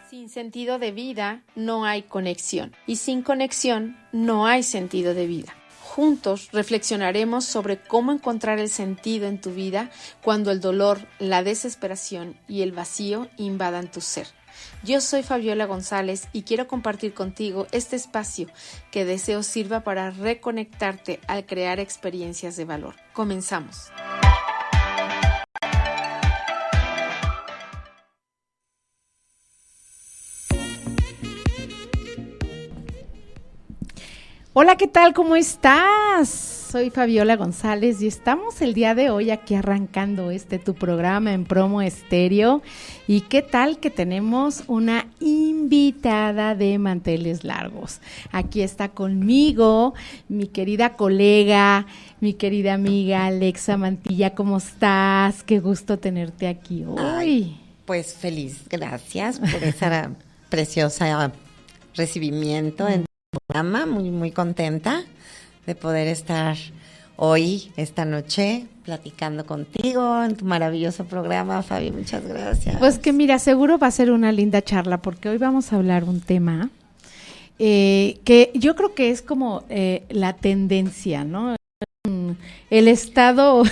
Sin sentido de vida no hay conexión y sin conexión no hay sentido de vida. Juntos reflexionaremos sobre cómo encontrar el sentido en tu vida cuando el dolor, la desesperación y el vacío invadan tu ser. Yo soy Fabiola González y quiero compartir contigo este espacio que deseo sirva para reconectarte al crear experiencias de valor. Comenzamos. Hola, ¿qué tal? ¿Cómo estás? Soy Fabiola González y estamos el día de hoy aquí arrancando tu programa en Promo Estéreo. ¿Y qué tal que tenemos una invitada de manteles largos? Aquí está conmigo mi querida colega, mi querida amiga Alexa Mantilla. ¿Cómo estás? Qué gusto tenerte aquí hoy. Ay, pues feliz, gracias por esa preciosa recibimiento en programa, muy contenta de poder estar hoy, esta noche, platicando contigo en tu maravilloso programa, Fabi, muchas gracias. Pues que mira, seguro va a ser una linda charla porque hoy vamos a hablar un tema que yo creo que es como la tendencia, ¿no? El estado,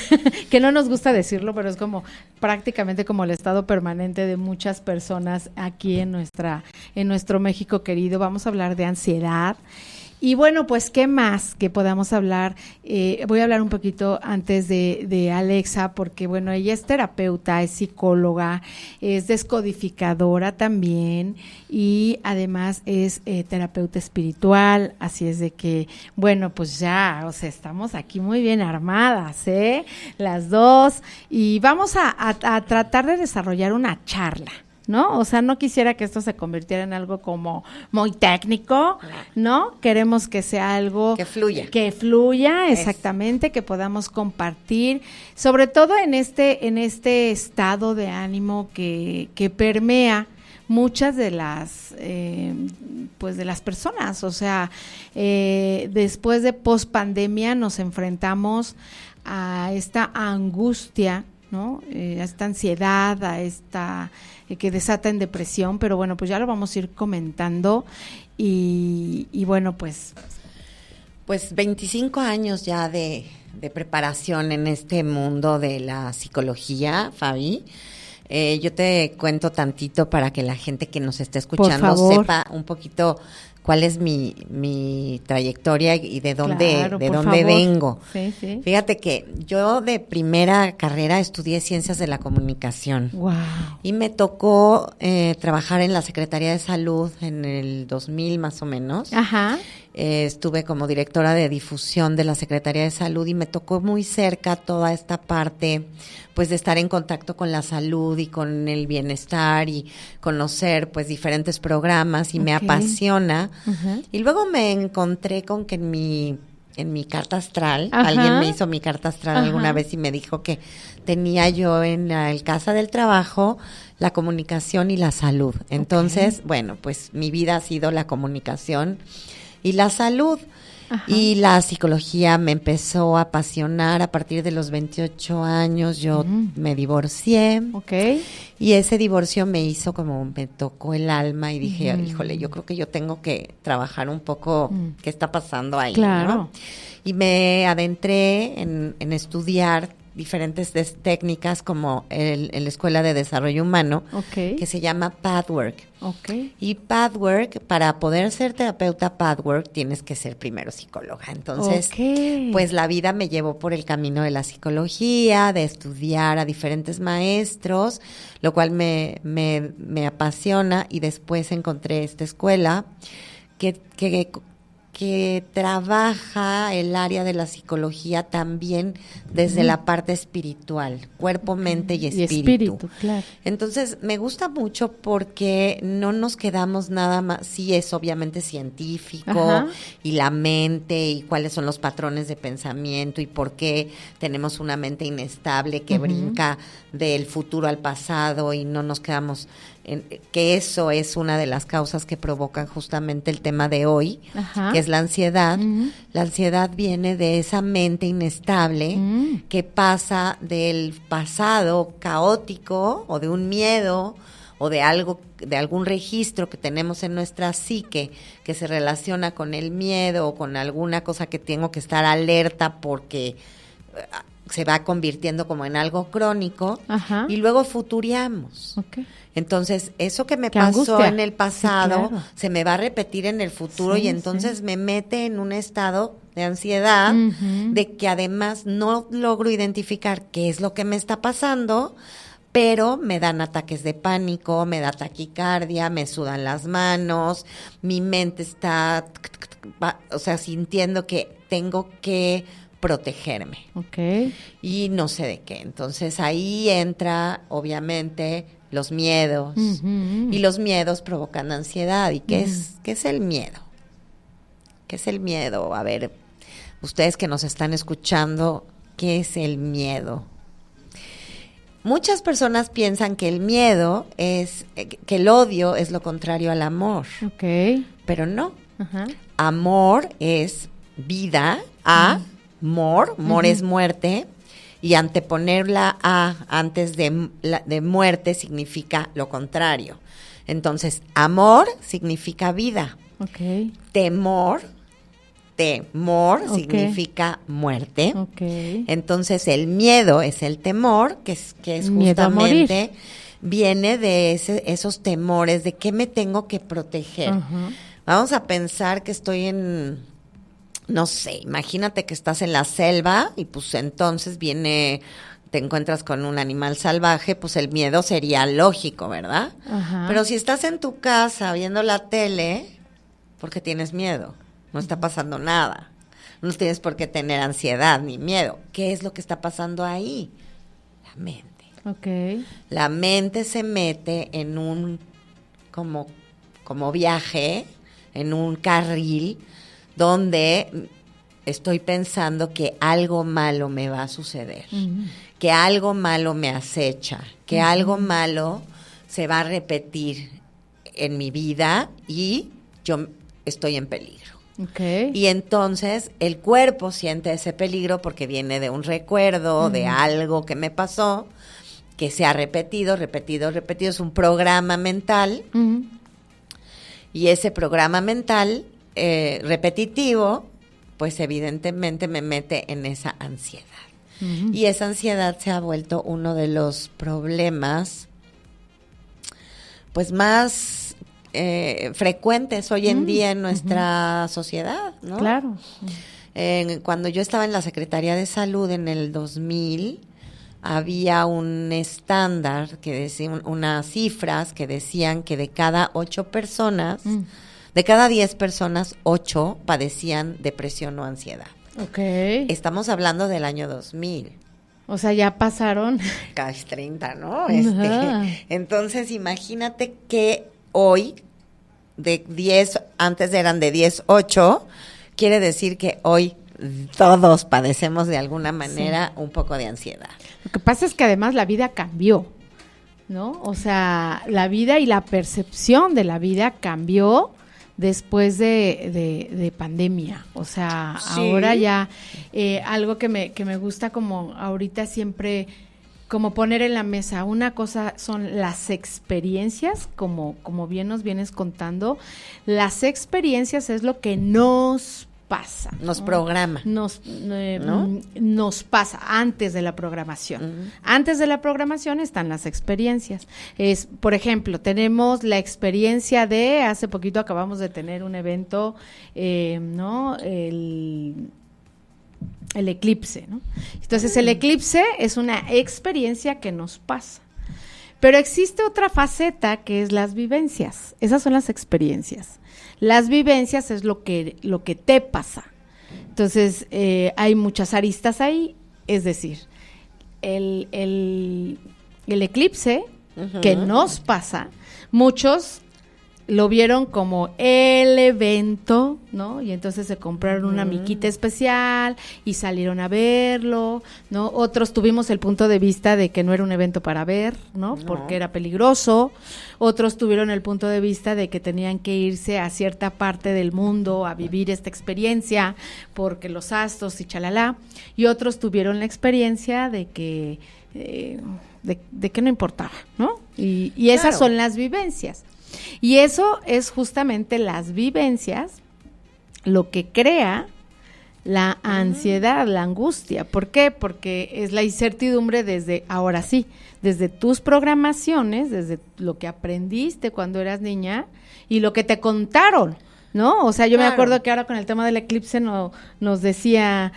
que no nos gusta decirlo, pero es como prácticamente como el estado permanente de muchas personas aquí en nuestro México querido. Vamos a hablar de ansiedad. Y bueno, pues, ¿qué más que podamos hablar? Voy a hablar un poquito antes de Alexa, porque bueno, ella es terapeuta, es psicóloga, es descodificadora también y además es terapeuta espiritual, así es de que, bueno, pues ya, o sea, estamos aquí muy bien armadas, las dos, y vamos a tratar de desarrollar una charla, ¿no? O sea, no quisiera que esto se convirtiera en algo como muy técnico, ¿no? Queremos que sea algo que fluya. Que fluya, exactamente, que podamos compartir, sobre todo en este estado de ánimo que permea muchas de las pues de las personas. O sea, después de pospandemia nos enfrentamos a esta angustia, ¿no? A esta ansiedad, a esta que desata en depresión, pero bueno, pues ya lo vamos a ir comentando y bueno, pues 25 años ya de preparación en este mundo de la psicología, Fabi. Yo te cuento tantito para que la gente que nos esté escuchando sepa un poquito cuál es mi trayectoria y de dónde vengo. Sí. Fíjate que yo de primera carrera estudié Ciencias de la Comunicación. Wow. Y me tocó trabajar en la Secretaría de Salud en el 2000 más o menos. Ajá. Estuve como directora de difusión de la Secretaría de Salud y me tocó muy cerca toda esta parte, pues de estar en contacto con la salud y con el bienestar y conocer pues diferentes programas y me apasiona. Uh-huh. Y luego me encontré con que en mi carta astral, ajá, alguien me hizo mi carta astral, ajá, alguna vez y me dijo que tenía yo en el casa del trabajo la comunicación y la salud. Entonces, bueno, pues mi vida ha sido la comunicación y la salud. Ajá. Y la psicología me empezó a apasionar a partir de los 28 años. Yo me divorcié. Okay. Y ese divorcio me tocó el alma y dije, híjole, yo creo que yo tengo que trabajar un poco qué está pasando ahí, claro, ¿no? Y me adentré en estudiar diferentes técnicas como la Escuela de Desarrollo Humano, okay, que se llama Pathwork. Okay. Y Pathwork, para poder ser terapeuta Pathwork, tienes que ser primero psicóloga. Entonces, okay, pues la vida me llevó por el camino de la psicología, de estudiar a diferentes maestros, lo cual me apasiona, y después encontré esta escuela que trabaja el área de la psicología también desde la parte espiritual, cuerpo, mente y espíritu. Claro. Entonces, me gusta mucho porque no nos quedamos nada más, sí es obviamente científico, ajá, y la mente y cuáles son los patrones de pensamiento y por qué tenemos una mente inestable que brinca del futuro al pasado y no nos quedamos que eso es una de las causas que provocan justamente el tema de hoy, ajá, que es la ansiedad. La ansiedad viene de esa mente inestable que pasa del pasado caótico o de un miedo o de algo, de algún registro que tenemos en nuestra psique que se relaciona con el miedo o con alguna cosa que tengo que estar alerta porque se va convirtiendo como en algo crónico. Ajá. Y luego futuriamos. Okay. Entonces, eso que me Qué pasó angustia. en el pasado, Sí, claro. se me va a repetir en el futuro Sí, y entonces sí. me mete en un estado de ansiedad, Ujú. de que además no logro identificar qué es lo que me está pasando, pero me dan ataques de pánico, me da taquicardia, me sudan las manos, mi mente está, o sea, sintiendo que tengo que protegerme Ok. y no sé de qué. Entonces ahí entra, obviamente, los miedos. Ujú. Y los miedos provocan ansiedad. ¿Y qué es el miedo? ¿Qué es el miedo? A ver, ustedes que nos están escuchando, ¿qué es el miedo? Muchas personas piensan que el miedo es, que el odio es lo contrario al amor, Ok. pero no. Ajá. Amor es vida, amor, mor es muerte, y anteponer la A antes de muerte significa lo contrario. Entonces, amor significa vida, Ok. temor Ok. significa muerte. Ok. Entonces, el miedo es el temor, que es Miedo a morir. justamente, viene de esos temores de qué me tengo que proteger. Ajá. Vamos a pensar que estoy no sé, imagínate que estás en la selva y pues entonces te encuentras con un animal salvaje, pues el miedo sería lógico, ¿verdad? Ajá. Pero si estás en tu casa viendo la tele, ¿por qué tienes miedo? No está pasando nada. No tienes por qué tener ansiedad ni miedo. ¿Qué es lo que está pasando ahí? La mente. Ok. La mente se mete en un como viaje, en un carril donde estoy pensando que algo malo me va a suceder, que algo malo me acecha, que algo malo se va a repetir en mi vida y yo estoy en peligro. Ok. Y entonces el cuerpo siente ese peligro porque viene de un recuerdo, de algo que me pasó, que se ha repetido, es un programa mental, Ujú. y ese programa mental repetitivo, pues evidentemente me mete en esa ansiedad. Ujú. Y esa ansiedad se ha vuelto uno de los problemas pues más frecuentes hoy en día en nuestra sociedad, ¿no? Claro. Cuando yo estaba en la Secretaría de Salud en el 2000, había un estándar que decía, unas cifras que decían que de cada 8 personas, de cada 10 personas, 8 padecían depresión o ansiedad. Ok. Estamos hablando del año 2000. O sea, ya pasaron. Casi 30, ¿no? Ajá. Entonces, imagínate que hoy, de 10, antes eran de 10, 8, quiere decir que hoy todos padecemos de alguna manera un poco de ansiedad. Lo que pasa es que además la vida cambió, ¿no? O sea, la vida y la percepción de la vida cambió después de pandemia. O sea, Sí. ahora ya algo que me gusta como ahorita siempre como poner en la mesa, una cosa son las experiencias, como bien nos vienes contando, las experiencias es lo que nos pasa. Nos ¿no? programa. ¿no? Nos pasa antes de la programación. Antes de la programación están las experiencias. Por ejemplo, tenemos la experiencia de, hace poquito acabamos de tener un evento, ¿no? El eclipse, ¿no? Entonces, el eclipse es una experiencia que nos pasa. Pero existe otra faceta que es las vivencias. Esas son las experiencias. Las vivencias es lo que te pasa. Entonces, hay muchas aristas ahí. Es decir, el eclipse que nos pasa, muchos lo vieron como el evento, ¿no? Y entonces se compraron una miquita especial y salieron a verlo, ¿no? Otros tuvimos el punto de vista de que no era un evento para ver, ¿no? Porque era peligroso. Otros tuvieron el punto de vista de que tenían que irse a cierta parte del mundo a vivir esta experiencia porque los astros y chalala. Y otros tuvieron la experiencia de que de que no importaba, ¿no? Y esas Claro. son las vivencias. Y eso es justamente las vivencias lo que crea la ansiedad, la angustia. ¿Por qué? Porque es la incertidumbre desde, ahora sí, desde tus programaciones, desde lo que aprendiste cuando eras niña y lo que te contaron, ¿no? O sea, yo me Claro. acuerdo que ahora con el tema del eclipse nos decía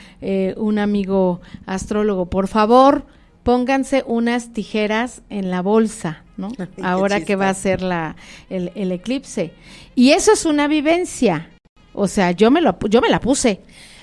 un amigo astrólogo, por favor, pónganse unas tijeras en la bolsa, ¿no? Ay, qué Ahora que va a chistoso. ser el eclipse. Y eso es una vivencia. O sea, yo me la puse.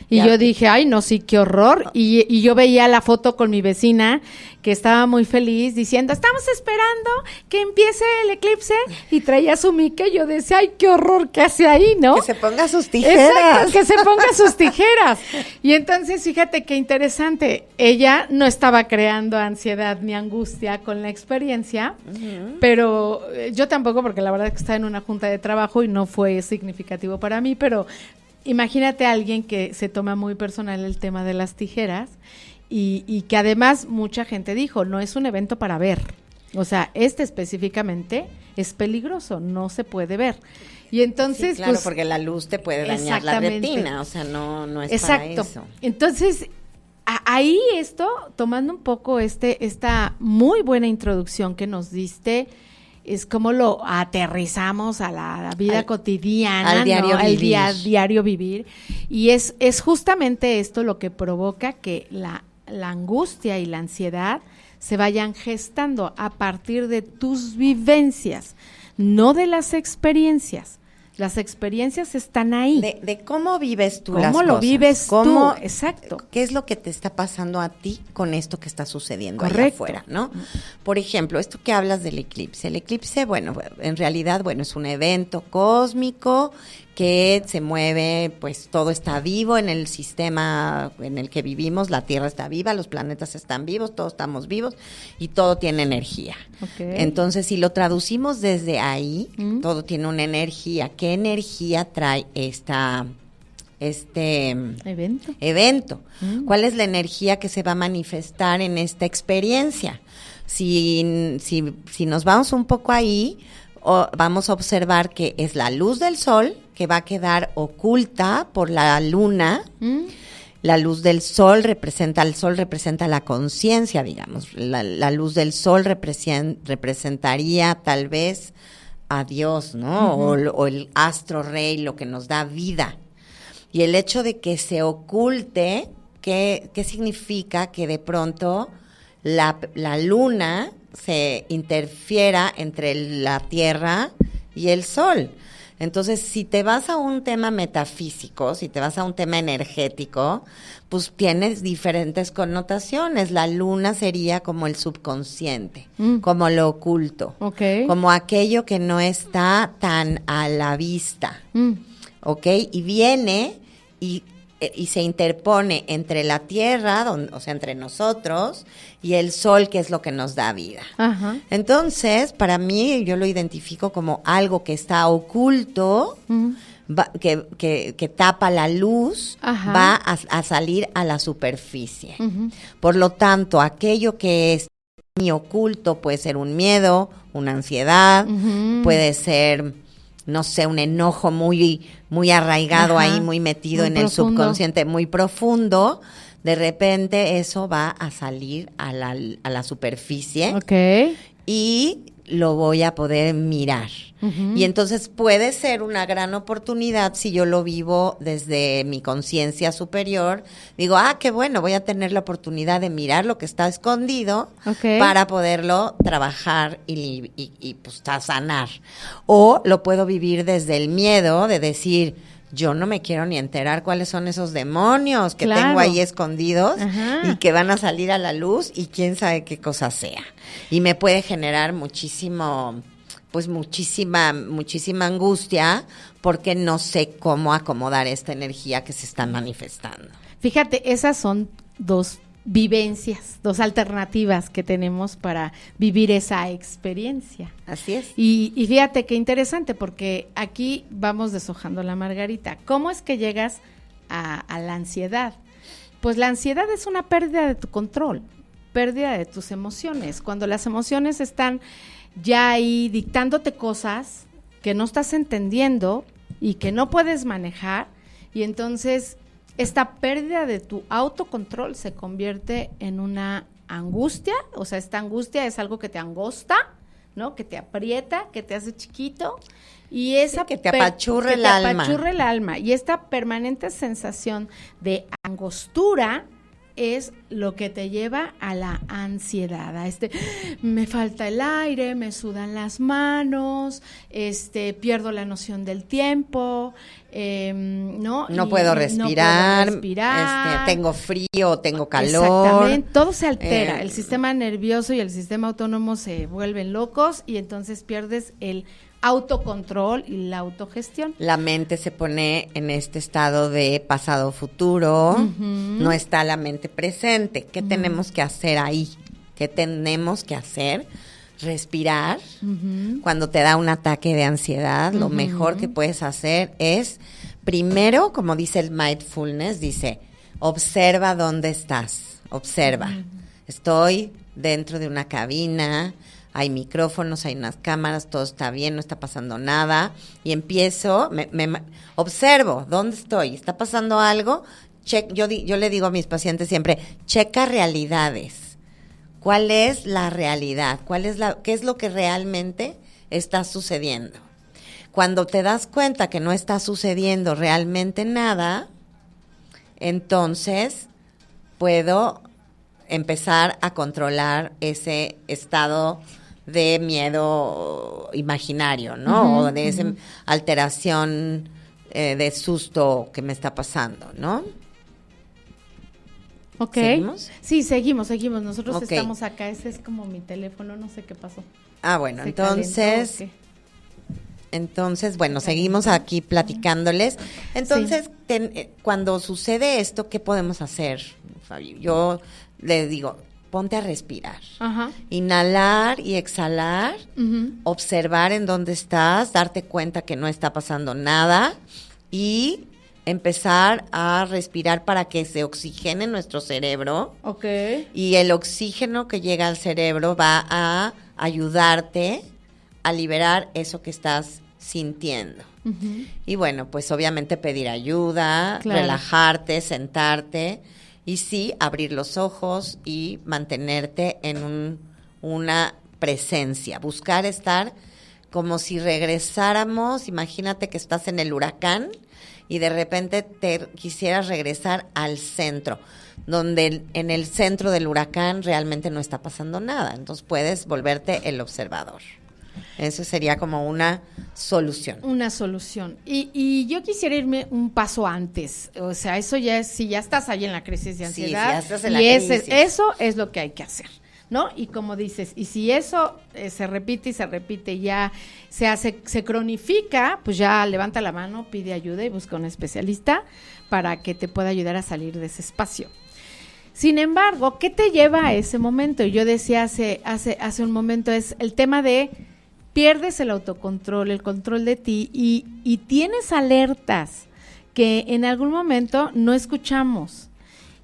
Y Ya. yo dije, ay, no, sí, qué horror. Y yo veía la foto con mi vecina, que estaba muy feliz, diciendo, estamos esperando que empiece el eclipse. Y traía su mica, y yo decía, ay, qué horror, ¿qué hace ahí, no? Que se ponga sus tijeras. Exacto, que se ponga sus tijeras. Y entonces, fíjate qué interesante. Ella no estaba creando ansiedad ni angustia con la experiencia, pero yo tampoco, porque la verdad es que estaba en una junta de trabajo y no fue significativo para mí, pero imagínate a alguien que se toma muy personal el tema de las tijeras y que además mucha gente dijo, no es un evento para ver. O sea, específicamente es peligroso, no se puede ver. Y entonces, Sí, claro, pues, porque la luz te puede dañar la exactamente. retina, o sea, no es exacto. para eso. Entonces, ahí esto, tomando un poco esta muy buena introducción que nos diste, es como lo aterrizamos a la vida cotidiana, al diario ¿no? Al vivir. diario vivir. Y es justamente esto lo que provoca que la angustia y la ansiedad se vayan gestando a partir de tus vivencias, no de las experiencias. Las experiencias están ahí. De cómo vives tú ¿Cómo las lo cosas. vives ¿Cómo, tú? Exacto. ¿Qué es lo que te está pasando a ti con esto que está sucediendo allá Correcto. afuera, no? Por ejemplo, esto que hablas del eclipse. El eclipse, bueno, en realidad, bueno, es un evento cósmico que se mueve, pues todo está vivo en el sistema en el que vivimos, la Tierra está viva, los planetas están vivos, todos estamos vivos y todo tiene energía. Okay. Entonces, si lo traducimos desde ahí, Mm. todo tiene una energía. ¿Qué energía trae este Evento. evento? ¿Cuál es la energía que se va a manifestar en esta experiencia? Si nos vamos un poco ahí, vamos a observar que es la luz del sol que va a quedar oculta por la luna. La luz del sol representa la conciencia, digamos. La luz del sol representaría tal vez a Dios, ¿no? O el astro rey, lo que nos da vida. Y el hecho de que se oculte, ¿qué significa? Que de pronto la luna se interfiera entre la Tierra y el sol. Entonces, si te vas a un tema metafísico, si te vas a un tema energético, pues tienes diferentes connotaciones. La luna sería como el subconsciente, como lo oculto, como aquello que no está tan a la vista, ¿ok? Y viene y se interpone entre la Tierra, o sea, entre nosotros, y el sol, que es lo que nos da vida. Ajá. Entonces, para mí, yo lo identifico como algo que está oculto, que tapa la luz, Ajá. va a salir a la superficie. Por lo tanto, aquello que es muy oculto puede ser un miedo, una ansiedad, puede ser, no sé, un enojo muy arraigado ahí, muy metido Muy en el profundo. subconsciente, muy profundo. De repente eso va a salir a la superficie y lo voy a poder mirar. Y entonces puede ser una gran oportunidad si yo lo vivo desde mi conciencia superior. Digo, qué bueno, voy a tener la oportunidad de mirar lo que está escondido para poderlo trabajar y pues a sanar. O lo puedo vivir desde el miedo de decir, yo no me quiero ni enterar cuáles son esos demonios que tengo ahí escondidos y que van a salir a la luz y quién sabe qué cosa sea. Y me puede generar muchísima angustia porque no sé cómo acomodar esta energía que se está manifestando. Fíjate, esas son dos vivencias, dos alternativas que tenemos para vivir esa experiencia. Así es. Y fíjate qué interesante, porque aquí vamos deshojando la margarita. ¿Cómo es que llegas a la ansiedad? Pues la ansiedad es una pérdida de tu control, pérdida de tus emociones. Cuando las emociones están ya ahí dictándote cosas que no estás entendiendo y que no puedes manejar, y entonces esta pérdida de tu autocontrol se convierte en una angustia. O sea, esta angustia es algo que te angosta, ¿no? Que te aprieta, que te hace chiquito, y esa que te apachurra el alma. apachurra el alma. Y esta permanente sensación de angostura es lo que te lleva a la ansiedad, a me falta el aire, me sudan las manos, pierdo la noción del tiempo, ¿no? No puedo respirar, tengo frío, tengo calor. Exactamente, todo se altera, el sistema nervioso y el sistema autónomo se vuelven locos, y entonces pierdes el autocontrol y la autogestión. La mente se pone en este estado de pasado-futuro, no está la mente presente. ¿Qué tenemos que hacer ahí? ¿Qué tenemos que hacer? Respirar. Cuando te da un ataque de ansiedad, lo mejor que puedes hacer es, primero, como dice el mindfulness, dice, observa dónde estás, observa. Estoy dentro de una cabina, hay micrófonos, hay unas cámaras, todo está bien, no está pasando nada, y empiezo, observo, ¿dónde estoy? ¿Está pasando algo? Yo le digo a mis pacientes siempre, checa realidades. ¿Cuál es la realidad? ¿Qué es lo que realmente está sucediendo? Cuando te das cuenta que no está sucediendo realmente nada, entonces puedo empezar a controlar ese estado de miedo imaginario, ¿no? O de esa alteración de susto que me está pasando, ¿no? Ok. ¿Seguimos? Sí, seguimos. Nosotros estamos acá. Ese es como mi teléfono, no sé qué pasó. Ah, bueno, entonces, bueno, seguimos aquí platicándoles. Entonces, cuando sucede esto, ¿qué podemos hacer, Fabi? Yo le digo, ponte a respirar. Inhalar y exhalar, observar en dónde estás, darte cuenta que no está pasando nada y empezar a respirar para que se oxigene nuestro cerebro. Y el oxígeno que llega al cerebro va a ayudarte a liberar eso que estás sintiendo. Y bueno, pues obviamente pedir ayuda, relajarte, sentarte y sí, abrir los ojos y mantenerte en una presencia, buscar estar como si regresáramos. Imagínate que estás en el huracán y de repente te quisieras regresar al centro, donde en el centro del huracán realmente no está pasando nada. Entonces puedes volverte el observador. Eso sería como una solución. Una solución. Y yo quisiera irme un paso antes. O sea, eso ya es, si ya estás ahí en la crisis de ansiedad. Sí, ya estás en la crisis. Eso es lo que hay que hacer, ¿no? Y como dices, y si eso se repite y se repite, ya se cronifica, pues ya levanta la mano, pide ayuda y busca un especialista para que te pueda ayudar a salir de ese espacio. Sin embargo, ¿qué te lleva a ese momento? Y yo decía hace un momento, es el tema de pierdes el autocontrol, el control de ti, y tienes alertas que en algún momento no escuchamos.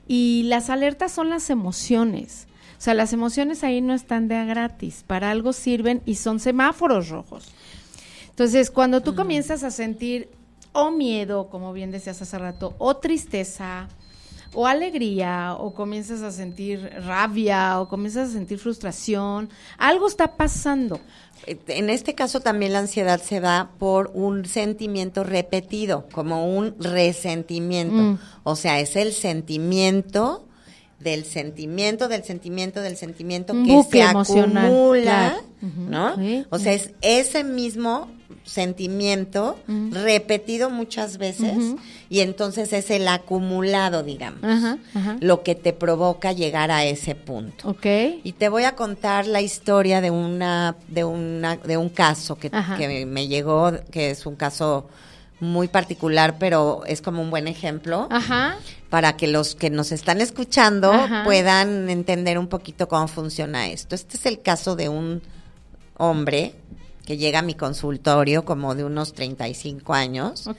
Y las alertas son las emociones. O sea, las emociones ahí no están de a gratis, para algo sirven y son semáforos rojos. Entonces, cuando tú comienzas a sentir o miedo, como bien decías hace rato, o tristeza, o alegría, o comienzas a sentir rabia, o comienzas a sentir frustración, algo está pasando. En este caso también la ansiedad se da por un sentimiento repetido, como un resentimiento. O sea, es el sentimiento del sentimiento que se acumula, ¿no? O sea, es ese mismo sentimiento repetido muchas veces y entonces es el acumulado, digamos, lo que te provoca llegar a ese punto. Y te voy a contar la historia de un caso que me llegó, que es un caso muy particular, pero es como un buen ejemplo para que los que nos están escuchando puedan entender un poquito cómo funciona esto. Este es el caso de un hombre que llega a mi consultorio como de unos 35 años.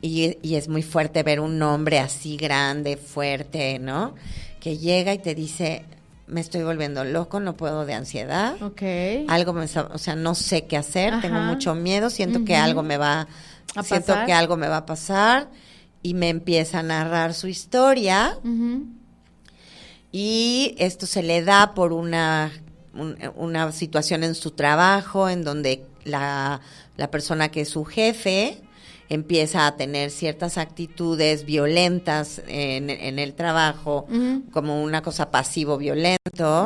Y es muy fuerte ver un hombre así grande, fuerte, ¿no? Que llega y te dice, me estoy volviendo loco, no puedo de ansiedad. Okay. Algo o sea, no sé qué hacer, Ajá. tengo mucho miedo, siento que algo me va a pasar y me empieza a narrar su historia. Y esto se le da por una situación en su trabajo en donde la persona que es su jefe empieza a tener ciertas actitudes violentas en el trabajo, como una cosa pasivo-violento,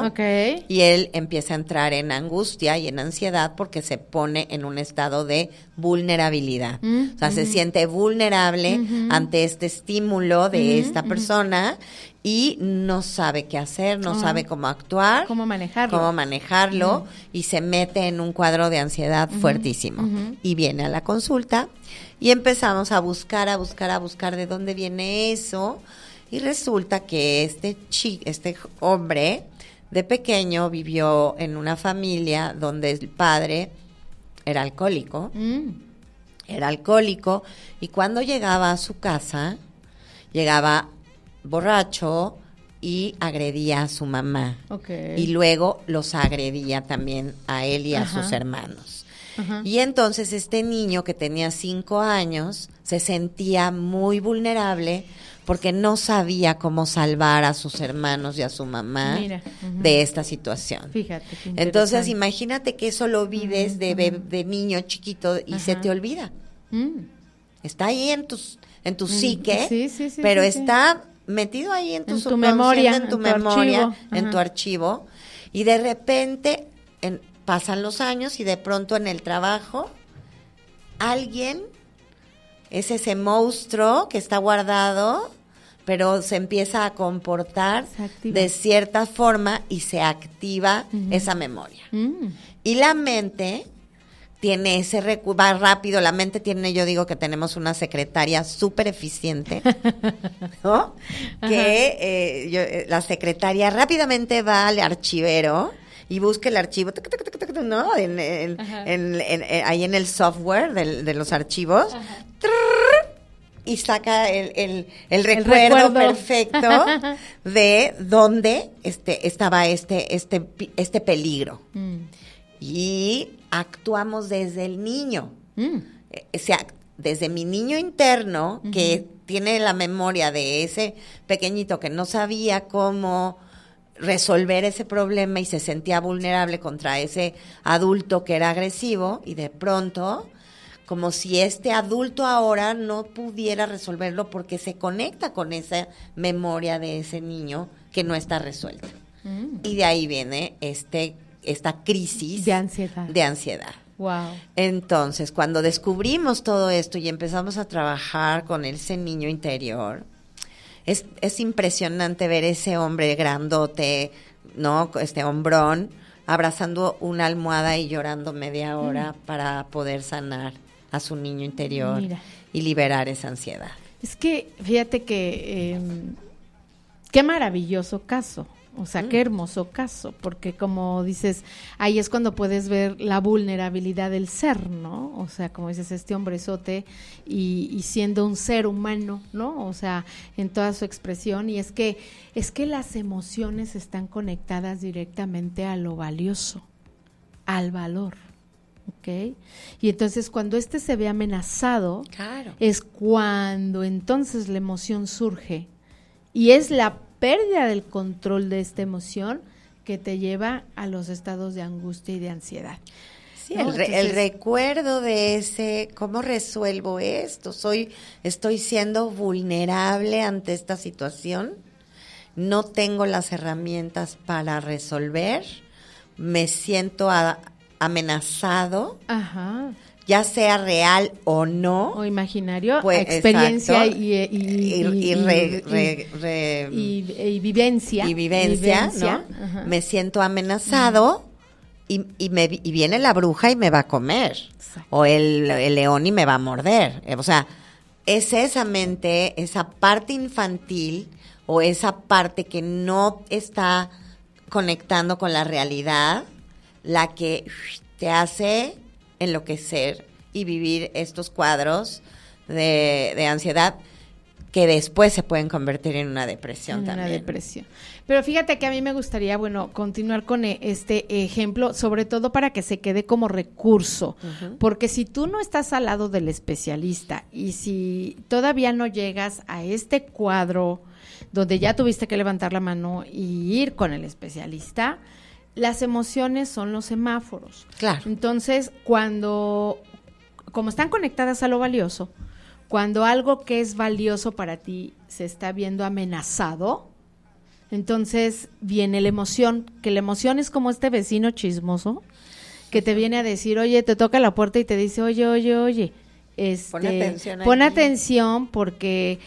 Okay. y él empieza a entrar en angustia y en ansiedad porque se pone en un estado de vulnerabilidad. O sea, se siente vulnerable ante este estímulo de esta persona y no sabe qué hacer, no sabe cómo actuar, cómo manejarlo, y se mete en un cuadro de ansiedad fuertísimo. Y viene a la consulta y empezamos a buscar de dónde viene eso, y resulta que este hombre de pequeño vivió en una familia donde el padre era alcohólico, y cuando llegaba a su casa, llegaba borracho y agredía a su mamá. Okay. Y luego los agredía también a él y a sus hermanos. Y entonces este niño que tenía 5 años se sentía muy vulnerable porque no sabía cómo salvar a sus hermanos y a su mamá de esta situación. Fíjate. Entonces imagínate que eso lo vives de niño chiquito y se te olvida. Está ahí en tu psique, pero está metido ahí en tu memoria, en tu archivo, y de repente pasan los años y de pronto en el trabajo alguien es ese monstruo que está guardado, pero se empieza a comportar de cierta forma y se activa esa memoria. Y la mente tiene va rápido, la mente tiene, yo digo que tenemos una secretaria súper eficiente, ¿no? Que la secretaria rápidamente va al archivero y busca el archivo, ¿no? Ahí en el software de los archivos, y saca el recuerdo perfecto de dónde estaba este peligro. Y actuamos desde el niño, o sea, desde mi niño interno, que tiene la memoria de ese pequeñito que no sabía cómo resolver ese problema y se sentía vulnerable contra ese adulto que era agresivo, y de pronto, como si este adulto ahora no pudiera resolverlo porque se conecta con esa memoria de ese niño que no está resuelta. Y de ahí viene esta crisis de ansiedad. Wow. Entonces, cuando descubrimos todo esto y empezamos a trabajar con ese niño interior, es impresionante ver ese hombre grandote, ¿no? Este hombrón, abrazando una almohada y llorando media hora para poder sanar a su niño interior y liberar esa ansiedad. Es que, fíjate que qué maravilloso caso. O sea, qué hermoso caso, porque como dices, ahí es cuando puedes ver la vulnerabilidad del ser, ¿no? O sea, como dices, este hombrezote y siendo un ser humano, ¿no? O sea, en toda su expresión, y es que las emociones están conectadas directamente a lo valioso, al valor, ¿ok? Y entonces cuando se ve amenazado, es cuando entonces la emoción surge, y es la pérdida del control de esta emoción que te lleva a los estados de angustia y de ansiedad. Sí, ¿no? el recuerdo de ese, ¿cómo resuelvo esto? Estoy siendo vulnerable ante esta situación, no tengo las herramientas para resolver, me siento amenazado. Ya sea real o no, o imaginario, pues, experiencia y vivencia, ¿no? Me siento amenazado y viene la bruja y me va a comer. Exacto. O el león y me va a morder. O sea, es esa mente, esa parte infantil o esa parte que no está conectando con la realidad, la que te hace enloquecer y vivir estos cuadros de ansiedad que después se pueden convertir en una depresión también. Una depresión. Pero fíjate que a mí me gustaría, continuar con este ejemplo, sobre todo para que se quede como recurso, porque si tú no estás al lado del especialista y si todavía no llegas a este cuadro donde ya tuviste que levantar la mano y ir con el especialista, las emociones son los semáforos. Claro. Entonces, como están conectadas a lo valioso, cuando algo que es valioso para ti se está viendo amenazado, entonces viene la emoción, que la emoción es como este vecino chismoso que te viene a decir, oye, te toca la puerta y te dice, oye, pon atención porque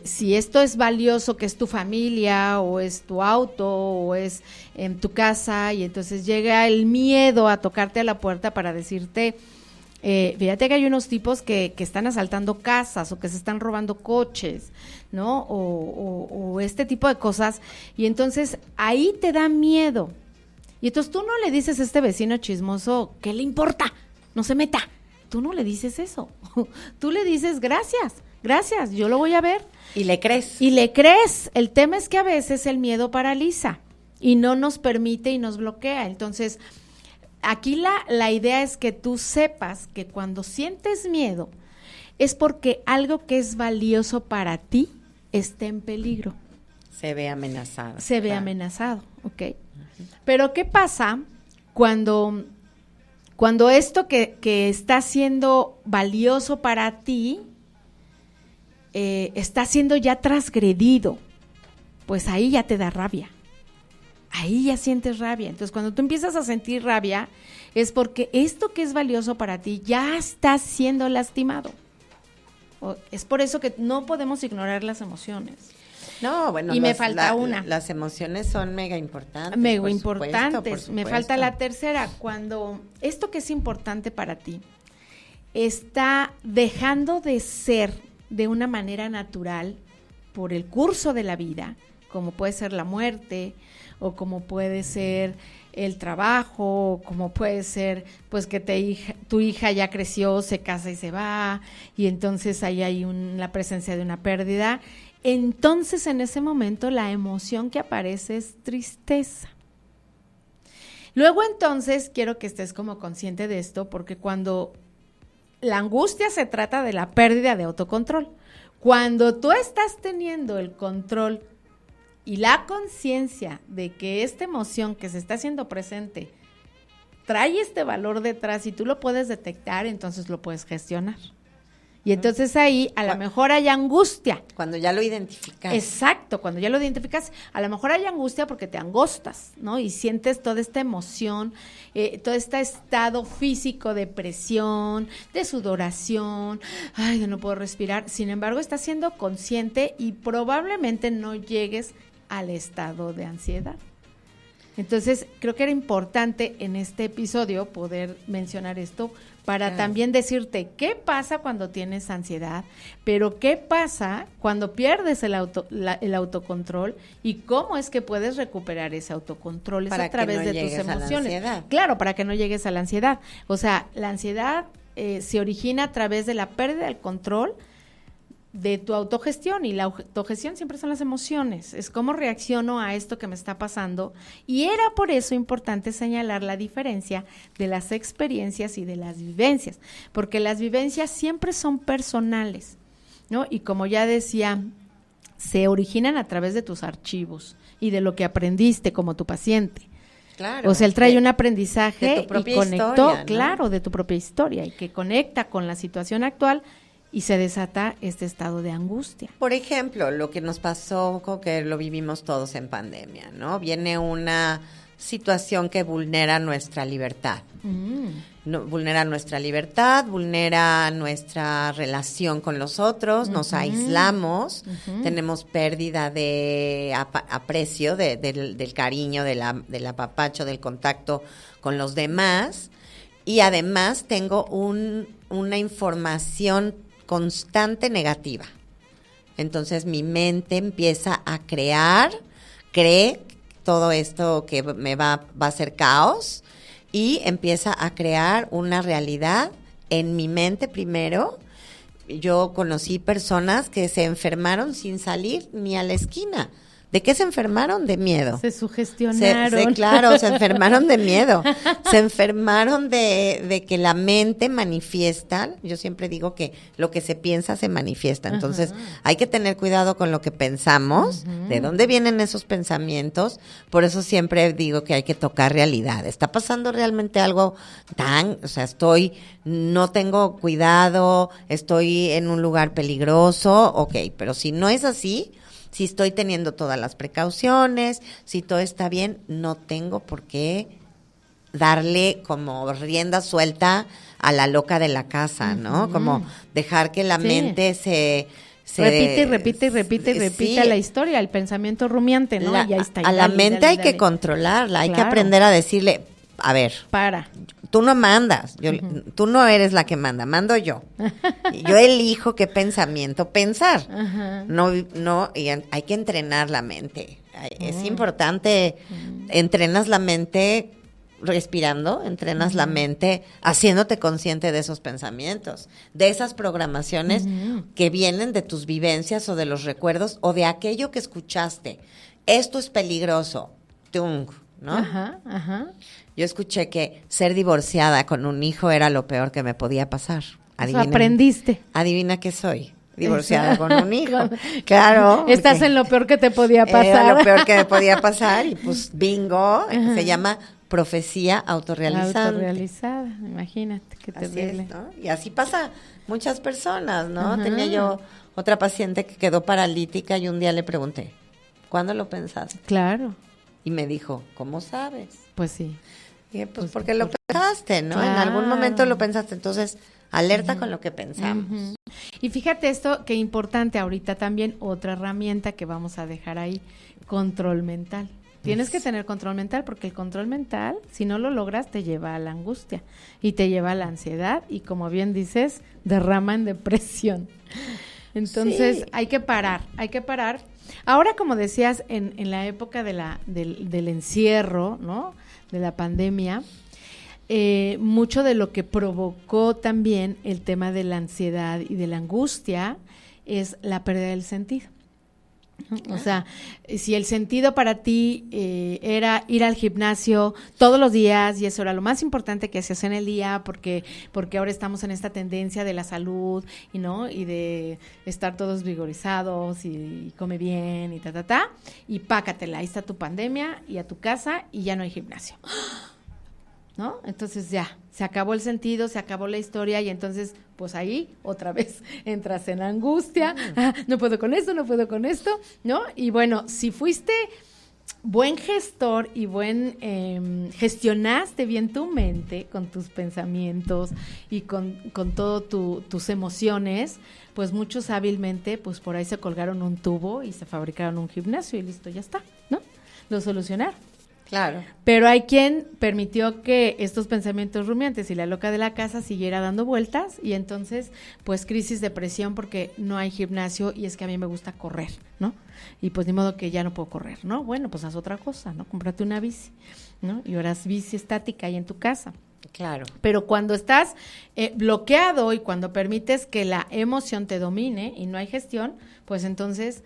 si esto es valioso, que es tu familia o es tu auto o es en tu casa, y entonces llega el miedo a tocarte a la puerta para decirte, fíjate que hay unos tipos que están asaltando casas o que se están robando coches, ¿no? O este tipo de cosas, y entonces ahí te da miedo. Y entonces tú no le dices a este vecino chismoso, ¿qué le importa? No se meta. Tú no le dices eso. Tú le dices, gracias, yo lo voy a ver. Y le crees. El tema es que a veces el miedo paraliza y no nos permite y nos bloquea. Entonces, aquí la idea es que tú sepas que cuando sientes miedo es porque algo que es valioso para ti está en peligro. Se ve amenazado. Amenazado, ¿ok? Pero ¿qué pasa cuando esto que está siendo valioso para ti está siendo ya transgredido? Pues ahí ya te da rabia. Ahí ya sientes rabia. Entonces, cuando tú empiezas a sentir rabia, es porque esto que es valioso para ti ya está siendo lastimado. Es por eso que no podemos ignorar las emociones. No, bueno, y me falta una. Las emociones son mega importantes. Mega importantes. Por supuesto. Me falta la tercera. Cuando esto que es importante para ti está dejando de ser de una manera natural por el curso de la vida, como puede ser la muerte, o como puede ser el trabajo, o como puede ser pues que tu hija ya creció, se casa y se va, y entonces ahí hay la presencia de una pérdida. Entonces en ese momento la emoción que aparece es tristeza. Luego entonces quiero que estés como consciente de esto, porque cuando la angustia se trata de la pérdida de autocontrol, cuando tú estás teniendo el control y la conciencia de que esta emoción que se está haciendo presente trae este valor detrás y tú lo puedes detectar, entonces lo puedes gestionar. Y entonces ahí a lo mejor hay angustia. Cuando ya lo identificas. Exacto, cuando ya lo identificas, a lo mejor hay angustia porque te angostas, ¿no? Y sientes toda esta emoción, todo este estado físico de presión, de sudoración, de no puedo respirar. Sin embargo, estás siendo consciente y probablemente no llegues al estado de ansiedad. Entonces, creo que era importante en este episodio poder mencionar esto para también decirte qué pasa cuando tienes ansiedad, pero qué pasa cuando pierdes el autocontrol y cómo es que puedes recuperar ese autocontrol a través de tus emociones. Claro, para que no llegues a la ansiedad. O sea, la ansiedad se origina a través de la pérdida del control de tu autogestión, y la autogestión siempre son las emociones, es cómo reacciono a esto que me está pasando, y era por eso importante señalar la diferencia de las experiencias y de las vivencias, porque las vivencias siempre son personales, ¿no? Y como ya decía, se originan a través de tus archivos y de lo que aprendiste como tu paciente. Claro, o sea, él trae un aprendizaje de tu propia y conectó, historia, ¿no? Claro, de tu propia historia, y que conecta con la situación actual y se desata este estado de angustia. Por ejemplo, lo que nos pasó, que lo vivimos todos en pandemia, ¿no? Viene una situación que vulnera nuestra libertad. Vulnera nuestra libertad, vulnera nuestra relación con los otros, nos aislamos, tenemos pérdida de aprecio, del cariño, del apapacho, del contacto con los demás, y además tengo una información constante negativa. Entonces mi mente empieza a cree todo esto que va a ser caos, y empieza a crear una realidad en mi mente primero, yo conocí personas que se enfermaron sin salir ni a la esquina. ¿De qué se enfermaron? De miedo. Se sugestionaron. Claro, se enfermaron de miedo. Se enfermaron de que la mente manifiesta. Yo siempre digo que lo que se piensa se manifiesta. Entonces, hay que tener cuidado con lo que pensamos, de dónde vienen esos pensamientos. Por eso siempre digo que hay que tocar realidad. ¿Está pasando realmente algo o sea, no tengo cuidado, estoy en un lugar peligroso? Ok, pero si no es así, si estoy teniendo todas las precauciones, si todo está bien, no tengo por qué darle como rienda suelta a la loca de la casa, ¿no? Como dejar que la mente se repite la historia, el pensamiento rumiante, ¿no? Y ahí está. A la mente hay que controlarla, hay que aprender a decirle, a ver, tú no mandas, tú no eres la que mando yo. Yo elijo qué pensamiento pensar. No, y hay que entrenar la mente. Es importante, entrenas la mente respirando, entrenas la mente haciéndote consciente de esos pensamientos, de esas programaciones que vienen de tus vivencias o de los recuerdos o de aquello que escuchaste. Esto es peligroso, ¿no? Yo escuché que ser divorciada con un hijo era lo peor que me podía pasar. Aprendiste. Adivina qué soy. Divorciada con un hijo. Claro. Estás en lo peor que te podía pasar. Era lo peor que me podía pasar y pues bingo, se llama profecía autorrealizada. Autorrealizada, imagínate, qué terrible. ¿No? Y así pasa muchas personas, ¿no? Tenía yo otra paciente que quedó paralítica y un día le pregunté, ¿cuándo lo pensaste? Claro. Y me dijo, ¿cómo sabes? Pues sí. Y dije, pues porque lo pensaste, ¿no? Claro. En algún momento lo pensaste, entonces alerta con lo que pensamos. Y fíjate esto, que importante ahorita también, otra herramienta que vamos a dejar ahí, control mental. Tienes que tener control mental porque el control mental, si no lo logras, te lleva a la angustia y te lleva a la ansiedad y, como bien dices, derrama en depresión. Entonces, hay que parar. Ahora, como decías, en la época del encierro, ¿no?, de la pandemia, mucho de lo que provocó también el tema de la ansiedad y de la angustia es la pérdida del sentido. O sea, si el sentido para ti era ir al gimnasio todos los días y eso era lo más importante que hacías en el día porque ahora estamos en esta tendencia de la salud y de estar todos vigorizados y come bien y y pácatela, ahí está tu pandemia y a tu casa y ya no hay gimnasio, ¿no? Entonces ya, se acabó el sentido, se acabó la historia y entonces, pues ahí otra vez entras en angustia, no puedo con esto, ¿no? Y bueno, si fuiste buen gestor y gestionaste bien tu mente con tus pensamientos y con todo tus emociones, pues muchos hábilmente, pues por ahí se colgaron un tubo y se fabricaron un gimnasio y listo, ya está, ¿no? Lo solucionaron. Claro. Pero hay quien permitió que estos pensamientos rumiantes y la loca de la casa siguiera dando vueltas y entonces, pues crisis, depresión porque no hay gimnasio y es que a mí me gusta correr, ¿no? Y pues ni modo que ya no puedo correr, ¿no? Bueno, pues haz otra cosa, ¿no? Cómprate una bici, ¿no? Y ahora es bici estática ahí en tu casa. Claro. Pero cuando estás bloqueado y cuando permites que la emoción te domine y no hay gestión, pues entonces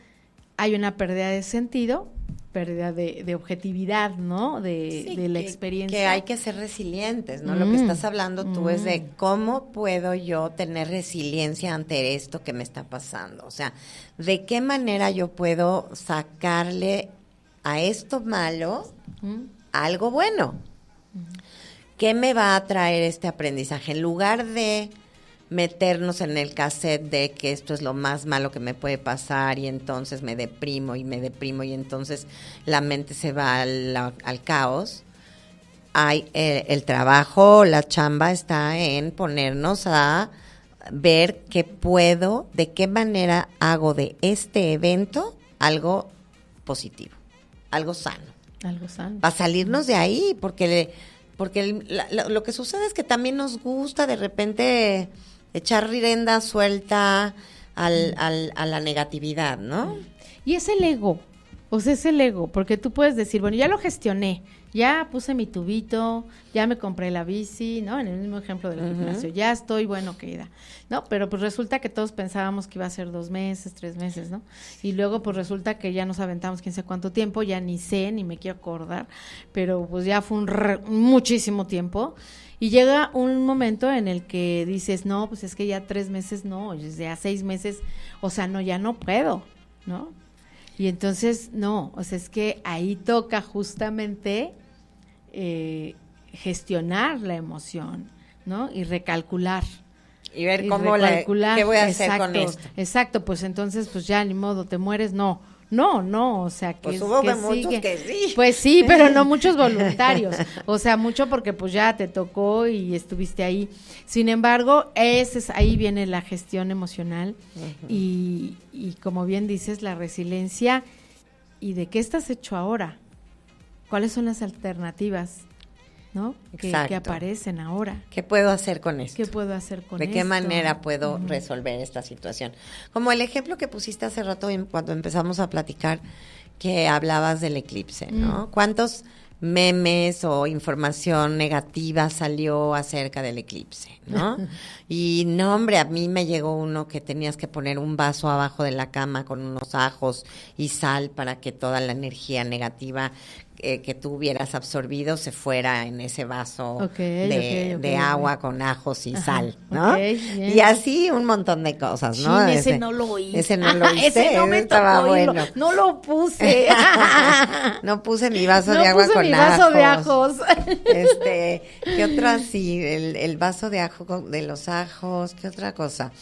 hay una pérdida de sentido, pérdida de objetividad, ¿no? De la experiencia. Que hay que ser resilientes, ¿no? Lo que estás hablando tú es de cómo puedo yo tener resiliencia ante esto que me está pasando. O sea, ¿de qué manera yo puedo sacarle a esto malo algo bueno? ¿Qué me va a traer este aprendizaje? En lugar de meternos en el cassette de que esto es lo más malo que me puede pasar y entonces me deprimo y entonces la mente se va al caos. El trabajo, la chamba está en ponernos a ver de qué manera hago de este evento algo positivo, algo sano. Algo sano. Para salirnos de ahí, porque lo que sucede es que también nos gusta de repente echar rienda suelta a la negatividad, ¿no? Y es el ego, porque tú puedes decir, bueno, ya lo gestioné, ya puse mi tubito, ya me compré la bici, ¿no? En el mismo ejemplo del gimnasio, ya estoy, bueno, queda, ¿no? Pero pues resulta que todos pensábamos que iba a ser 2 meses, 3 meses, ¿no? Y luego pues resulta que ya nos aventamos quién sabe cuánto tiempo, ya ni sé, ni me quiero acordar, pero pues ya fue muchísimo tiempo. Y llega un momento en el que dices, no, pues es que ya 3 meses no, ya 6 meses, o sea, no, ya no puedo, ¿no? Y entonces, no, o sea, es que ahí toca justamente gestionar la emoción, ¿no? Y recalcular. Y ver qué voy a hacer con esto. Exacto, pues entonces, pues ya ni modo, te mueres, no, o sea, que pues hubo muchos que sí. Pues sí, pero no muchos voluntarios, o sea, mucho porque pues ya te tocó y estuviste ahí. Sin embargo, ahí viene la gestión emocional y como bien dices, la resiliencia. ¿Y de qué estás hecho ahora? ¿Cuáles son las alternativas, ¿no? que aparecen ahora? ¿Qué puedo hacer con esto? ¿Qué puedo hacer con esto? ¿De qué manera puedo resolver esta situación? Como el ejemplo que pusiste hace rato cuando empezamos a platicar, que hablabas del eclipse, ¿no? ¿Cuántos memes o información negativa salió acerca del eclipse, ¿no? Y no, hombre, a mí me llegó uno que tenías que poner un vaso abajo de la cama con unos ajos y sal para que toda la energía negativa que tú hubieras absorbido se fuera en ese vaso de agua con ajos y sal, ¿no? Y así un montón de cosas, ¿no? Ese no lo hice. Ese no lo hice, ese no me estaba tocó bueno. No lo puse. No puse mi vaso de agua con ajos. No puse mi vaso de ajos. ¿Qué otra? Sí, el vaso de ajo, de los ajos, ¿qué otra cosa?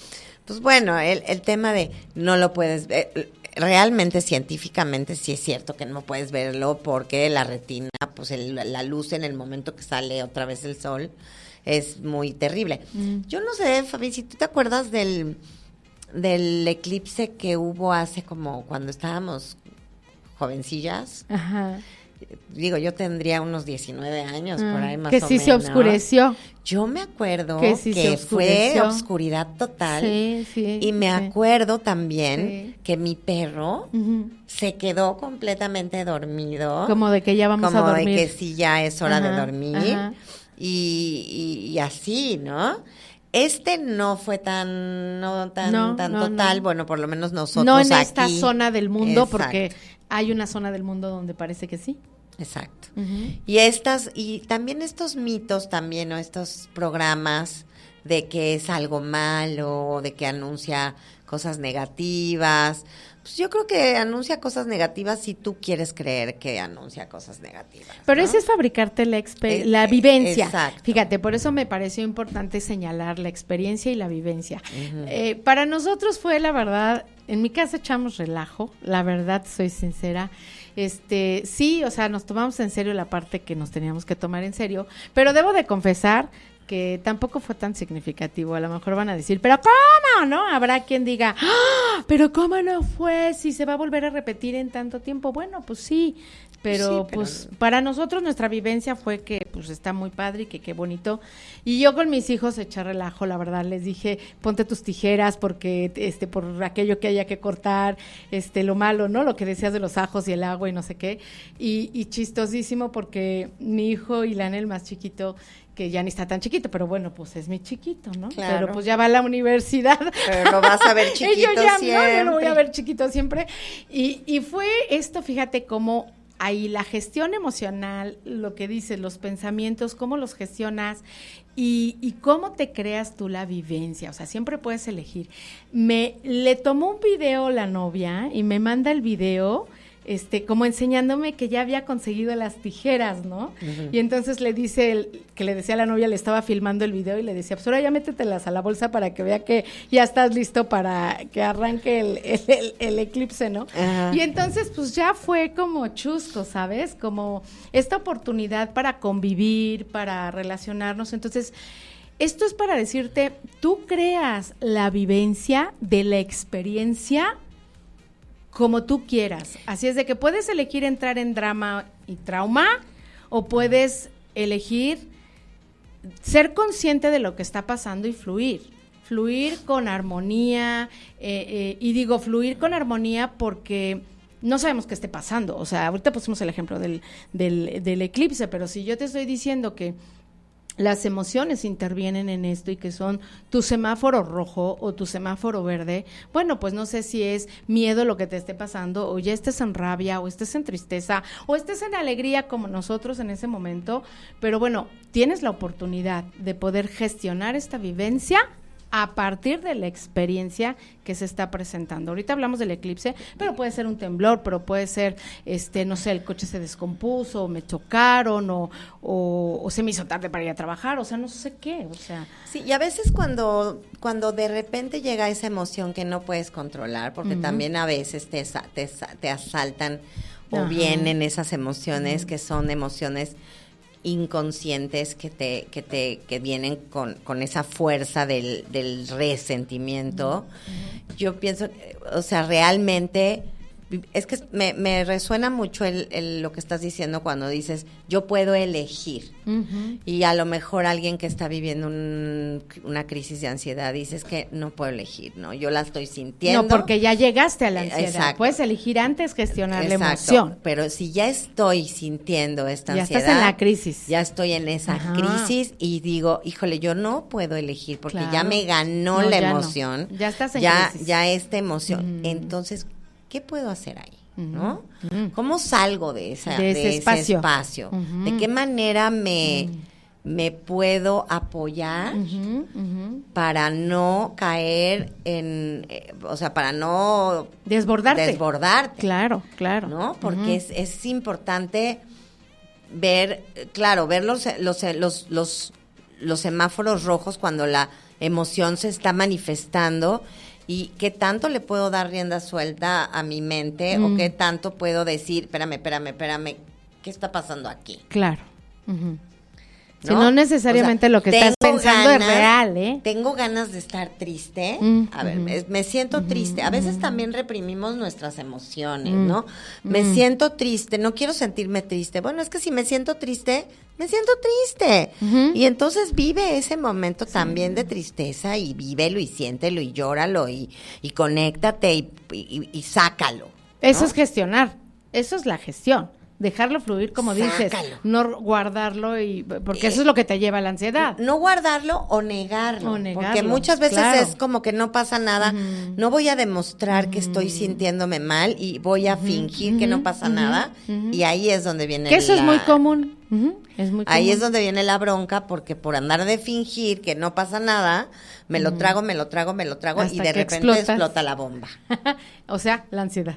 Pues bueno, el tema de no lo puedes ver. Realmente, científicamente, sí es cierto que no puedes verlo porque la retina, pues la luz en el momento que sale otra vez el sol es muy terrible. Yo no sé, Fabi, si tú te acuerdas del eclipse que hubo hace como cuando estábamos jovencillas. Ajá. Digo, yo tendría unos 19 años por ahí más o menos. Que sí se oscureció. Yo me acuerdo que fue obscuridad total. Sí, y me acuerdo también que mi perro se quedó completamente dormido. Como de que ya vamos a dormir. Como de que sí, ya es hora de dormir. Y así, ¿no? No fue tan total, bueno, por lo menos nosotros no en aquí. esta zona del mundo, porque hay una zona del mundo donde parece que sí. Exacto. Y también estos mitos también, o estos programas de que es algo malo, de que anuncia cosas negativas. Pues yo creo que anuncia cosas negativas si tú quieres creer que anuncia cosas negativas. Pero ¿no? Eso es fabricarte la vivencia. Exacto. Fíjate, por eso me pareció importante señalar la experiencia y la vivencia. Para nosotros fue, la verdad, en mi casa echamos relajo, la verdad, soy sincera. Sí, o sea, nos tomamos en serio la parte que nos teníamos que tomar en serio, pero debo de confesar que tampoco fue tan significativo. A lo mejor van a decir, pero ¿cómo? ¿No? Habrá quien diga, pero ¿cómo no fue? Si se va a volver a repetir en tanto tiempo. Bueno, pues sí, pero pues para nosotros nuestra vivencia fue que pues está muy padre y que qué bonito. Y yo con mis hijos eché relajo, la verdad, les dije, ponte tus tijeras porque por aquello que haya que cortar, lo malo, ¿no? Lo que decías de los ajos y el agua y no sé qué. Y chistosísimo porque mi hijo Ilan, el más chiquito, que ya ni está tan chiquito, pero bueno, pues es mi chiquito, ¿no? Claro. Pero pues ya va a la universidad. Pero lo vas a ver chiquito siempre. No, yo lo voy a ver chiquito siempre. Y fue esto, fíjate cómo ahí la gestión emocional, lo que dices, los pensamientos, cómo los gestionas y cómo te creas tú la vivencia. O sea, siempre puedes elegir. Le tomó un video la novia y me manda el video como enseñándome que ya había conseguido las tijeras, ¿no? Y entonces le dice, que le decía a la novia, le estaba filmando el video y le decía, pues ahora ya métetelas a la bolsa para que vea que ya estás listo para que arranque el eclipse, ¿no? Ajá. Y entonces, pues ya fue como chusco, ¿sabes? Como esta oportunidad para convivir, para relacionarnos. Entonces, esto es para decirte, tú creas la vivencia de la experiencia como tú quieras. Así es de que puedes elegir entrar en drama y trauma o puedes elegir ser consciente de lo que está pasando y fluir con armonía. Y digo fluir con armonía porque no sabemos qué esté pasando. O sea, ahorita pusimos el ejemplo del eclipse, pero si yo te estoy diciendo que las emociones intervienen en esto y que son tu semáforo rojo o tu semáforo verde, bueno, pues no sé si es miedo lo que te esté pasando, o ya estés en rabia, o estés en tristeza, o estés en alegría como nosotros en ese momento, pero bueno, tienes la oportunidad de poder gestionar esta vivencia a partir de la experiencia que se está presentando. Ahorita hablamos del eclipse, pero puede ser un temblor, pero puede ser, no sé, el coche se descompuso, o me chocaron, o se me hizo tarde para ir a trabajar, o sea, no sé qué, o sea. Sí, y a veces cuando de repente llega esa emoción que no puedes controlar, porque también a veces te asaltan o vienen esas emociones que son emociones inconscientes que vienen con esa fuerza del resentimiento. Yo pienso, o sea, realmente es que me resuena mucho lo que estás diciendo cuando dices yo puedo elegir. Y a lo mejor alguien que está viviendo una crisis de ansiedad dice es que no puedo elegir, ¿no? Yo la estoy sintiendo. No, porque ya llegaste a la ansiedad. Exacto. Puedes elegir antes gestionar la emoción. Pero si ya estoy sintiendo esta ansiedad. Ya estás en la crisis. Ya estoy en esa crisis y digo, híjole, yo no puedo elegir porque ya me ganó la emoción. No. Ya estás en crisis. Ya esta emoción. Entonces, ¿qué puedo hacer ahí? ¿No? ¿Cómo salgo de ese espacio? ¿De qué manera me puedo apoyar para no caer o sea, para no desbordarte? Claro, claro. ¿No? Porque es importante ver los semáforos rojos cuando la emoción se está manifestando. ¿Y qué tanto le puedo dar rienda suelta a mi mente o qué tanto puedo decir, espérame, ¿qué está pasando aquí? Claro. Si no necesariamente lo que estás pensando es real, ¿eh? Tengo ganas de estar triste. A ver, me siento triste. A veces también reprimimos nuestras emociones, ¿no? Me siento triste, no quiero sentirme triste. Bueno, es que si me siento triste, me siento triste. Y entonces vive ese momento también de tristeza y vívelo y siéntelo y llóralo y conéctate y sácalo, ¿no? Eso es gestionar, eso es la gestión. Dejarlo fluir, como dices, no guardarlo porque eso es lo que te lleva a la ansiedad. No guardarlo o negarlo. Porque muchas veces es como que no pasa nada. No voy a demostrar que estoy sintiéndome mal y voy a fingir que no pasa nada. Y ahí es donde viene eso es muy común. Ahí es donde viene la bronca, porque por andar de fingir que no pasa nada, me lo trago hasta y de repente explota la bomba. O sea, la ansiedad.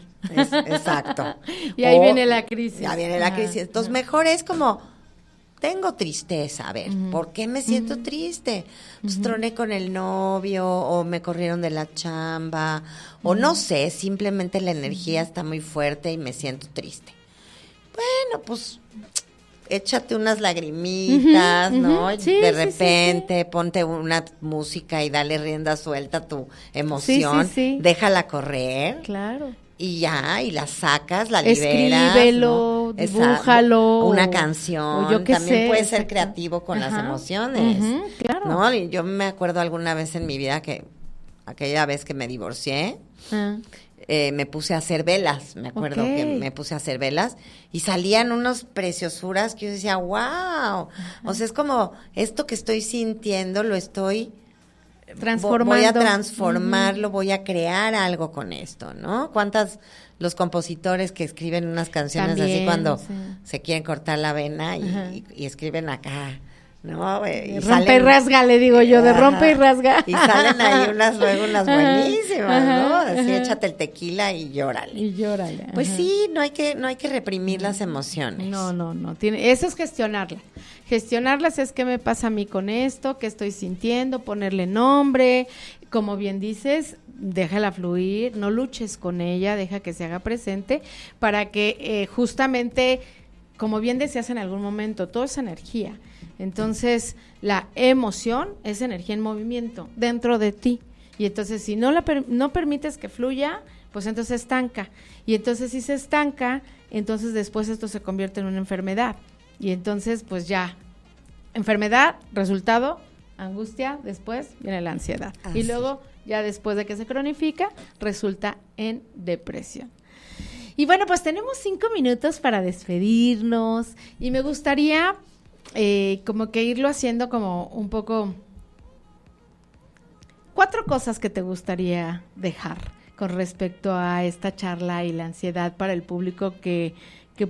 Exacto. Y ahí viene la crisis. Ya viene la crisis. Entonces, mejor es como, tengo tristeza, a ver, ¿por qué me siento triste? Pues troné con el novio, o me corrieron de la chamba, o no sé, simplemente la energía está muy fuerte y me siento triste. Bueno, pues échate unas lagrimitas, ¿no? Sí, de repente ponte una música y dale rienda suelta a tu emoción. Déjala correr. Claro. Y ya, y la sacas, la liberas. Escríbelo, ¿no? dibújalo. Una canción. O yo qué también sé, puedes ser creativo con las emociones. Claro. ¿No? Y yo me acuerdo alguna vez en mi vida que, aquella vez que me divorcié, me puse a hacer velas, me acuerdo que me puse a hacer velas y salían unas preciosuras que yo decía, wow, o sea, es como esto que estoy sintiendo lo estoy transformando. Voy a transformarlo, voy a crear algo con esto, ¿no? Los compositores que escriben unas canciones también, así cuando se quieren cortar la vena y escriben acá, ¿no? Y rompe y rasga, le digo yo, de rompe y rasga. Y salen ahí unas buenísimas, ¿no? Así échate el tequila y llórale. Pues sí, no hay que reprimir las emociones. No. Eso es gestionarlas. Gestionarlas es qué me pasa a mí con esto, qué estoy sintiendo, ponerle nombre. Como bien dices, déjala fluir, no luches con ella, deja que se haga presente para que justamente, como bien decías en algún momento, todo es energía. Entonces, la emoción es energía en movimiento dentro de ti. Y entonces, si no permites que fluya, pues entonces se estanca. Y entonces, si se estanca, entonces después esto se convierte en una enfermedad. Y entonces, pues ya, enfermedad, resultado, angustia, después viene la ansiedad. Y luego, ya después de que se cronifica, resulta en depresión. Y bueno, pues tenemos 5 minutos para despedirnos y me gustaría como que irlo haciendo como un poco 4 cosas que te gustaría dejar con respecto a esta charla y la ansiedad para el público que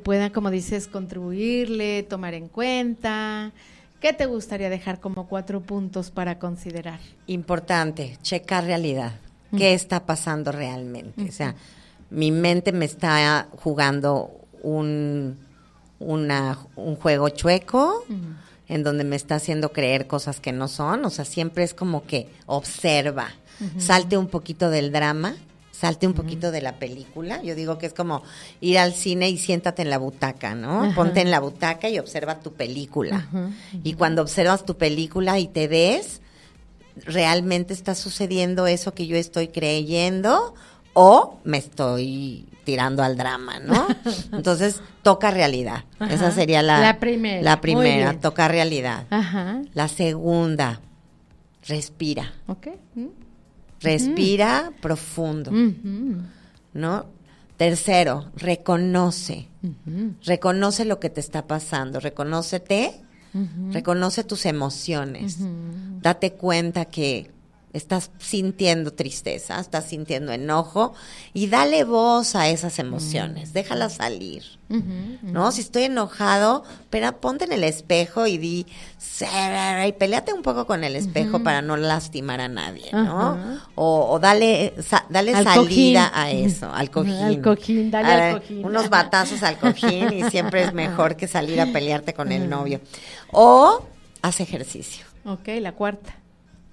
pueda, como dices, contribuirle, tomar en cuenta. ¿Qué te gustaría dejar como 4 puntos para considerar? Importante, checar realidad. ¿Qué está pasando realmente? O sea, mi mente me está jugando un juego chueco en donde me está haciendo creer cosas que no son. O sea, siempre es como que observa, salte un poquito del drama, salte un poquito de la película. Yo digo que es como ir al cine y siéntate en la butaca, ¿no? Ponte en la butaca y observa tu película. Y cuando observas tu película y te ves, ¿realmente está sucediendo eso que yo estoy creyendo o me estoy tirando al drama, ¿no? Entonces, toca realidad. Esa sería la primera. La primera, toca realidad. La segunda, respira. Respira profundo, ¿no? Tercero, reconoce. Reconoce lo que te está pasando. Reconócete. Reconoce tus emociones. Date cuenta que estás sintiendo tristeza, estás sintiendo enojo y dale voz a esas emociones, déjalas salir, ¿no? Si estoy enojado, pero ponte en el espejo y y peleate un poco con el espejo para no lastimar a nadie, ¿no? O dale salida cojín. A eso, al cojín. Al cojín, dale al cojín. Unos batazos al cojín y siempre es mejor que salir a pelearte con el novio. O haz ejercicio. Ok, la cuarta.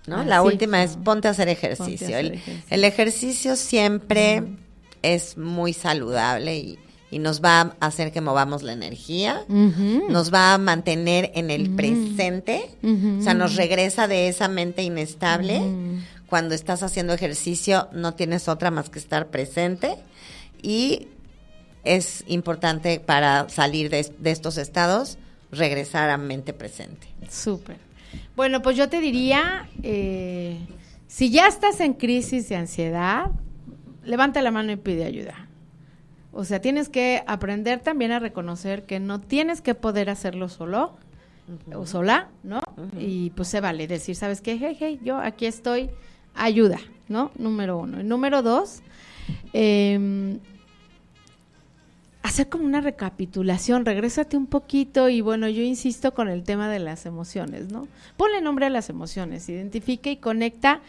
¿No? La última es ponte a hacer ejercicio. El ejercicio siempre es muy saludable y nos va a hacer que movamos la energía, nos va a mantener en el presente, o sea, nos regresa de esa mente inestable. Cuando estás haciendo ejercicio no tienes otra más que estar presente y es importante para salir de estos estados, regresar a mente presente. Súper. Bueno, pues yo te diría, si ya estás en crisis de ansiedad, levanta la mano y pide ayuda. O sea, tienes que aprender también a reconocer que no tienes que poder hacerlo solo o sola, ¿no? Y pues se vale decir, ¿sabes qué? Hey, yo aquí estoy, ayuda, ¿no? Número 1. Y número 2, hacer como una recapitulación, regrésate un poquito y bueno, yo insisto con el tema de las emociones, ¿no? Ponle nombre a las emociones, identifica y conecta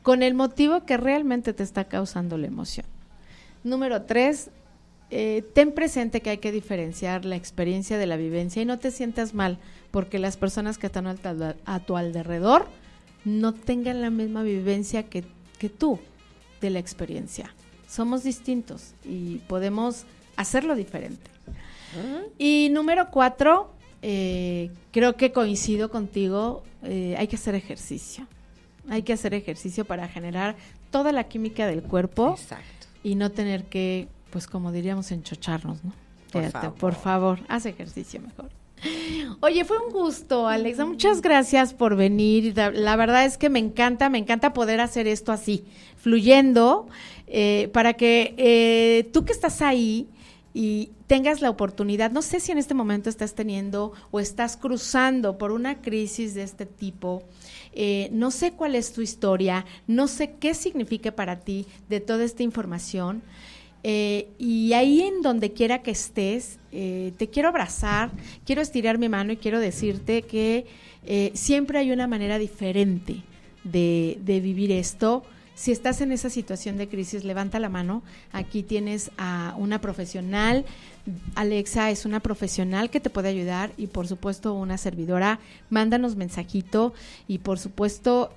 con el motivo que realmente te está causando la emoción. Número 3, ten presente que hay que diferenciar la experiencia de la vivencia y no te sientas mal porque las personas que están a tu alrededor no tengan la misma vivencia que tú de la experiencia. Somos distintos y podemos hacerlo diferente. Y número 4, creo que coincido contigo, hay que hacer ejercicio. Hay que hacer ejercicio para generar toda la química del cuerpo. Exacto. Y no tener que, pues como diríamos, enchocharnos, ¿no? Por favor, haz ejercicio mejor. Oye, fue un gusto, Alexa, muchas gracias por venir. La verdad es que me encanta poder hacer esto así, fluyendo, para que tú que estás ahí y tengas la oportunidad, no sé si en este momento estás teniendo o estás cruzando por una crisis de este tipo, no sé cuál es tu historia, no sé qué significa para ti de toda esta información, y ahí en donde quiera que estés, te quiero abrazar, quiero estirar mi mano y quiero decirte que siempre hay una manera diferente de vivir esto. Si estás en esa situación de crisis, levanta la mano. Aquí tienes a una profesional. Alexa es una profesional que te puede ayudar y, por supuesto, una servidora. Mándanos mensajito y, por supuesto,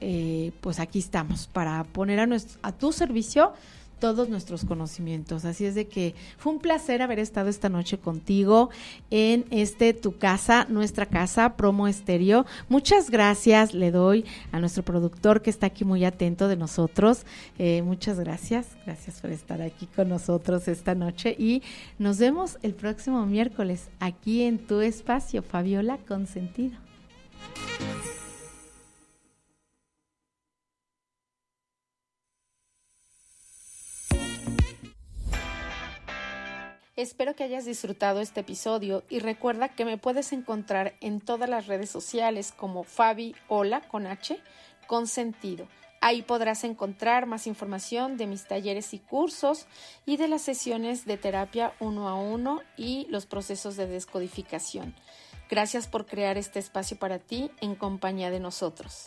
pues aquí estamos para poner a tu servicio todos nuestros conocimientos. Así es de que fue un placer haber estado esta noche contigo en tu casa, nuestra casa, Promo Estéreo. Muchas gracias le doy a nuestro productor que está aquí muy atento de nosotros. Muchas gracias por estar aquí con nosotros esta noche y nos vemos el próximo miércoles aquí en tu espacio, Fabiola Consentido. Espero que hayas disfrutado este episodio y recuerda que me puedes encontrar en todas las redes sociales como Fabi Hola con H con sentido. Ahí podrás encontrar más información de mis talleres y cursos y de las sesiones de terapia 1 a 1 y los procesos de descodificación. Gracias por crear este espacio para ti en compañía de nosotros.